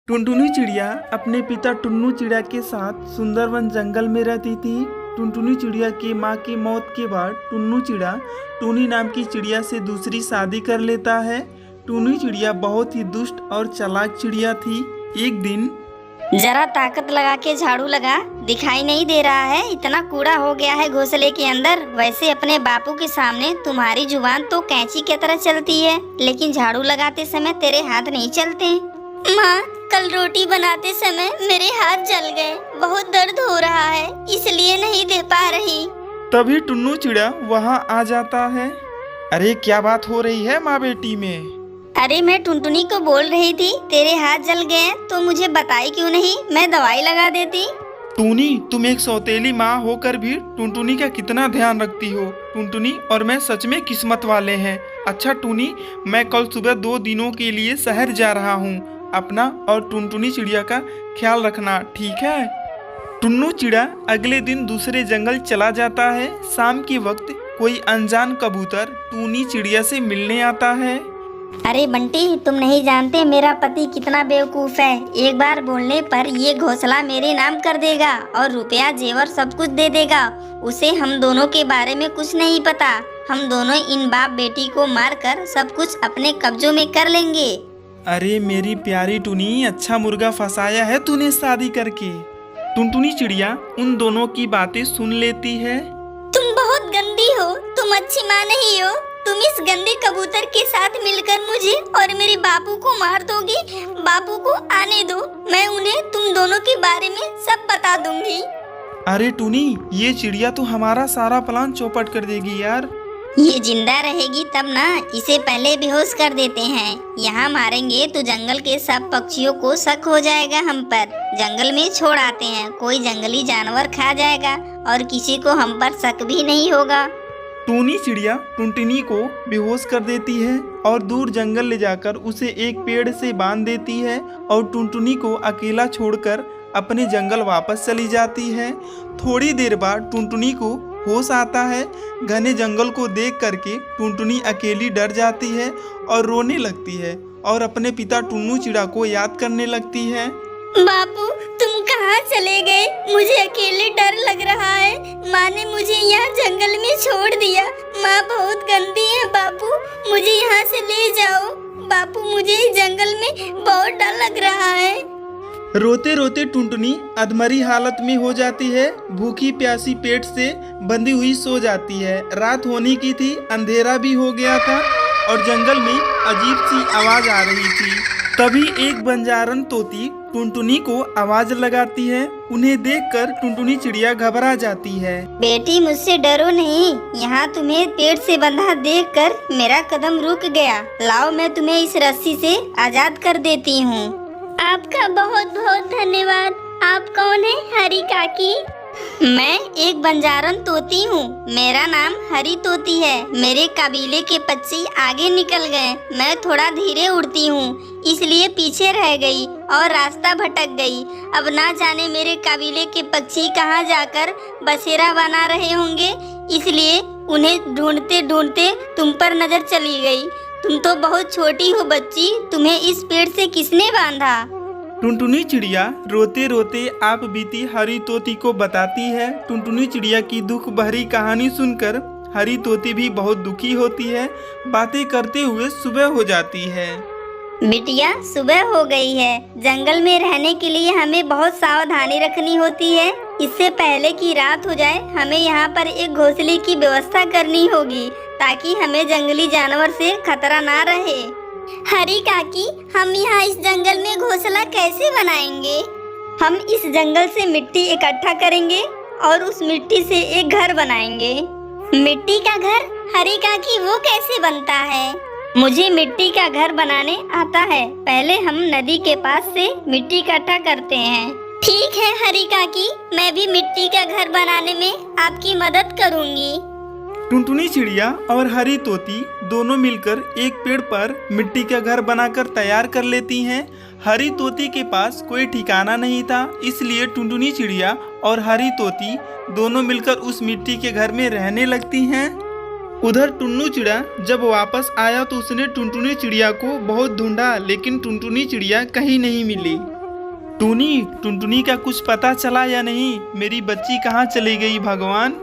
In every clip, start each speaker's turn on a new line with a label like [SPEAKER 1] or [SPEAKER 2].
[SPEAKER 1] टुनटुनी चिड़िया अपने पिता टुन्नू चिड़िया के साथ सुंदरवन जंगल में रहती थी। टुनटुनी चिड़िया की माँ की मौत के बाद टुन्नू चिड़िया टूनी नाम की चिड़िया से दूसरी शादी कर लेता है। टूनी चिड़िया बहुत ही दुष्ट और चालाक चिड़िया थी। एक दिन,
[SPEAKER 2] जरा ताकत लगा के झाड़ू लगा, दिखाई नहीं दे रहा है, इतना कूड़ा हो गया है घोंसले के अंदर। वैसे अपने बापू के सामने तुम्हारी जुबान तो कैंची की तरह चलती है, लेकिन झाड़ू लगाते समय तेरे हाथ नहीं चलते। माँ, कल रोटी बनाते समय मेरे हाथ जल गए, बहुत दर्द हो रहा है, इसलिए नहीं दे पा रही।
[SPEAKER 1] तभी टुन्नू चिड़िया वहाँ आ जाता है। अरे क्या बात हो रही है माँ बेटी में?
[SPEAKER 2] अरे मैं टुनटुनी को बोल रही थी तेरे हाथ जल गए तो मुझे बताई क्यों नहीं, मैं दवाई लगा देती।
[SPEAKER 1] टूनी, तुम एक सौतेली माँ होकर भी टुनटुनी का कितना ध्यान रखती हो। टुनटुनी और मैं सच में किस्मत वाले हैं। अच्छा टूनी, मैं कल सुबह 2 दिनों के लिए शहर जा रहा हूँ। अपना और टुनटुनी चिड़िया का ख्याल रखना, ठीक है? टुन्नू चिड़िया अगले दिन दूसरे जंगल चला जाता है। शाम के वक्त कोई अनजान कबूतर टूनी चिड़िया से मिलने आता है।
[SPEAKER 2] अरे बंटी, तुम नहीं जानते मेरा पति कितना बेवकूफ है। एक बार बोलने पर ये घोंसला मेरे नाम कर देगा और रुपया जेवर सब कुछ दे देगा। उसे हम दोनों के बारे में कुछ नहीं पता। हम दोनों इन बाप बेटी को मारकर सब कुछ अपने कब्जों में कर लेंगे।
[SPEAKER 1] अरे मेरी प्यारी टूनी, अच्छा मुर्गा फंसाया है तूने शादी करके। टुनटुनी चिड़िया उन दोनों की बातें सुन लेती है।
[SPEAKER 2] तुम बहुत गंदी हो, तुम अच्छी माँ नहीं हो। तुम इस गंदे कबूतर के साथ मिलकर मुझे और मेरे बापू को मार दोगी। बापू को आने दो, मैं उन्हें तुम दोनों के बारे में सब बता दूंगी।
[SPEAKER 1] अरे टूनी, ये चिड़िया तो हमारा सारा प्लान चौपट कर देगी यार।
[SPEAKER 2] ये जिंदा रहेगी तब ना, इसे पहले बेहोश कर देते हैं। यहाँ मारेंगे तो जंगल के सब पक्षियों को शक हो जाएगा हम पर। जंगल में छोड़ आते हैं, कोई जंगली जानवर खा जाएगा और किसी को हम पर शक भी नहीं होगा।
[SPEAKER 1] टूनी चिड़िया टुनटुनी को बेहोश कर देती है और दूर जंगल ले जाकर उसे एक पेड़ से बांध देती है और टुनटुनी को अकेला छोड़कर अपने जंगल वापस चली जाती है। थोड़ी देर बाद टुनटुनी को होश आता है। घने जंगल को देख करके टुनटुनी अकेली डर जाती है और रोने लगती है और अपने पिता टुन्नू चिड़िया को याद करने लगती है।
[SPEAKER 2] बापू, तुम कहाँ चले गए? मुझे अकेले डर लग रहा है। माँ ने मुझे यहाँ जंगल में छोड़ दिया। माँ बहुत गंदी है बापू, मुझे यहाँ से ले जाओ। बापू, मुझे इस जंगल में बहुत डर लग रहा है।
[SPEAKER 1] रोते रोते टुनटुनी अधमरी हालत में हो जाती है। भूखी प्यासी पेट से बंधी हुई सो जाती है। रात होने की थी, अंधेरा भी हो गया था और जंगल में अजीब सी आवाज आ रही थी। तभी एक बंजारन तोती टुनटुनी को आवाज लगाती है। उन्हें देखकर टुनटुनी चिड़िया घबरा जाती है।
[SPEAKER 2] बेटी, मुझसे डरो नहीं। यहाँ तुम्हें पेड़ से बंधा देखकर मेरा कदम रुक गया। लाओ, मैं तुम्हें इस रस्सी से आजाद कर देती हूँ। आपका बहुत बहुत धन्यवाद। आप कौन है? हरी काकी। मैं एक बंजारन तोती हूँ। मेरा नाम हरी तोती है। मेरे कबीले के पक्षी आगे निकल गए। मैं थोड़ा धीरे उड़ती हूँ, इसलिए पीछे रह गई और रास्ता भटक गई। अब ना जाने मेरे कबीले के पक्षी कहाँ जाकर बसेरा बना रहे होंगे, इसलिए उन्हें ढूंढते ढूंढते तुम पर नजर चली गई। तुम तो बहुत छोटी हो बच्ची, तुम्हें इस पेड़ से किसने बांधा?
[SPEAKER 1] टुनटुनी चिड़िया रोते रोते आप बीती हरी तोती को बताती है। टुनटुनी चिड़िया की दुख भरी कहानी सुनकर हरी तोती भी बहुत दुखी होती है। बातें करते हुए सुबह हो जाती है।
[SPEAKER 2] बिटिया, सुबह हो गई है। जंगल में रहने के लिए हमें बहुत सावधानी रखनी होती है। इससे पहले कि रात हो जाए, हमें यहाँ पर एक घोंसले की व्यवस्था करनी होगी ताकि हमें जंगली जानवर से खतरा ना रहे। हरी काकी, हम यहाँ इस जंगल में घोंसला कैसे बनाएंगे? हम इस जंगल से मिट्टी इकट्ठा करेंगे और उस मिट्टी से एक घर बनाएंगे। मिट्टी का घर? हरी काकी, वो कैसे बनता है? मुझे मिट्टी का घर बनाने आता है। पहले हम नदी के पास से मिट्टी इकट्ठा करते हैं। ठीक है हरी काकी, मैं भी मिट्टी का घर बनाने में आपकी मदद करूँगी।
[SPEAKER 1] टुनटुनी चिड़िया और हरी तोती दोनों मिलकर एक पेड़ पर मिट्टी का घर बनाकर तैयार कर लेती हैं। हरी तोती के पास कोई ठिकाना नहीं था, इसलिए टुनटुनी चिड़िया और हरी तोती दोनों मिलकर उस मिट्टी के घर में रहने लगती हैं। उधर टुन्नू चिड़िया जब वापस आया तो उसने टुनटुनी चिड़िया को बहुत ढूंढा, लेकिन टुनटुनी चिड़िया कहीं नहीं मिली। टूनी, टुनटुनी का कुछ पता चला या नहीं? मेरी बच्ची कहाँ चली गई भगवान?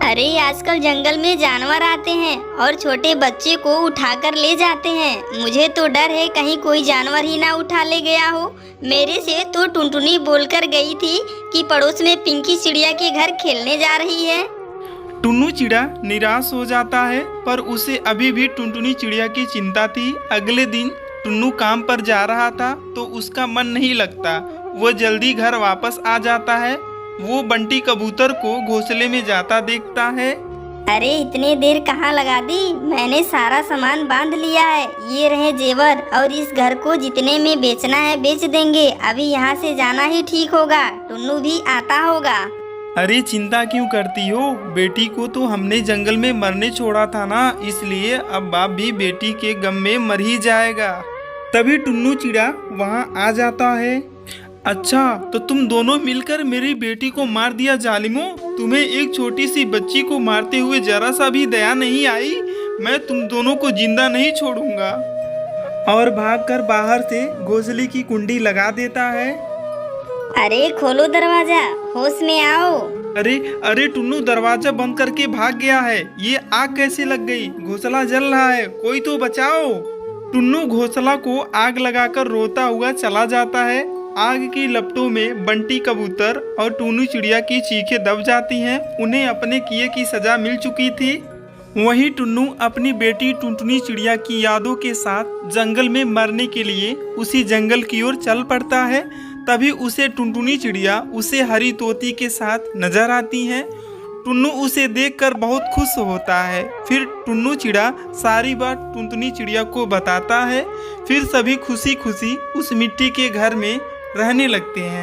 [SPEAKER 2] अरे आजकल जंगल में जानवर आते हैं और छोटे बच्चे को उठाकर ले जाते हैं। मुझे तो डर है कहीं कोई जानवर ही ना उठा ले गया हो। मेरे से तो टुनटुनी बोलकर गई थी कि पड़ोस में पिंकी चिड़िया के घर खेलने जा रही है।
[SPEAKER 1] टुन्नू चिड़ा निराश हो जाता है, पर उसे अभी भी टुनटुनी चिड़िया की चिंता थी। अगले दिन टुन्नू काम पर जा रहा था तो उसका मन नहीं लगता। वो जल्दी घर वापस आ जाता है। वो बंटी कबूतर को घोंसले में जाता देखता है।
[SPEAKER 2] अरे इतने देर कहाँ लगा दी? मैंने सारा सामान बांध लिया है। ये रहे जेवर और इस घर को जितने में बेचना है बेच देंगे। अभी यहाँ से जाना ही ठीक होगा। टुन्नू भी आता होगा।
[SPEAKER 1] अरे चिंता क्यों करती हो? बेटी को तो हमने जंगल में मरने छोड़ा था ना, इसलिए अब बाप भी बेटी के गम में मर ही जाएगा। तभी टुन्नू चिड़ा वहाँ आ जाता है। अच्छा, तो तुम दोनों मिलकर मेरी बेटी को मार दिया जालिमों? तुम्हें एक छोटी सी बच्ची को मारते हुए जरा सा भी दया नहीं आई? मैं तुम दोनों को जिंदा नहीं छोड़ूंगा। और भागकर बाहर से घोंसले की कुंडी लगा देता है।
[SPEAKER 2] अरे खोलो दरवाजा, होश में आओ।
[SPEAKER 1] अरे अरे टुन्नू दरवाजा बंद करके भाग गया है। ये आग कैसे लग गई? घोंसला जल रहा है, कोई तो बचाओ। टुन्नू घोंसला को आग लगाकर रोता हुआ चला जाता है। आग की लपटों में बंटी कबूतर और टुन्नू चिड़िया की चीखें दब जाती हैं। उन्हें अपने किए की सजा मिल चुकी थी। वहीं टुन्नू अपनी बेटी टुनटुनी चिड़िया की यादों के साथ जंगल में मरने के लिए उसी जंगल की ओर चल पड़ता है। तभी उसे टुनटुनी चिड़िया उसे हरी तोती के साथ नजर आती हैं। टुन्नू उसे देखकर बहुत खुश होता है। फिर टुन्नू चिड़ा सारी बात टुनटुनी चिड़िया को बताता है। फिर सभी खुशी खुशी उस मिट्टी के घर में रहने लगते हैं।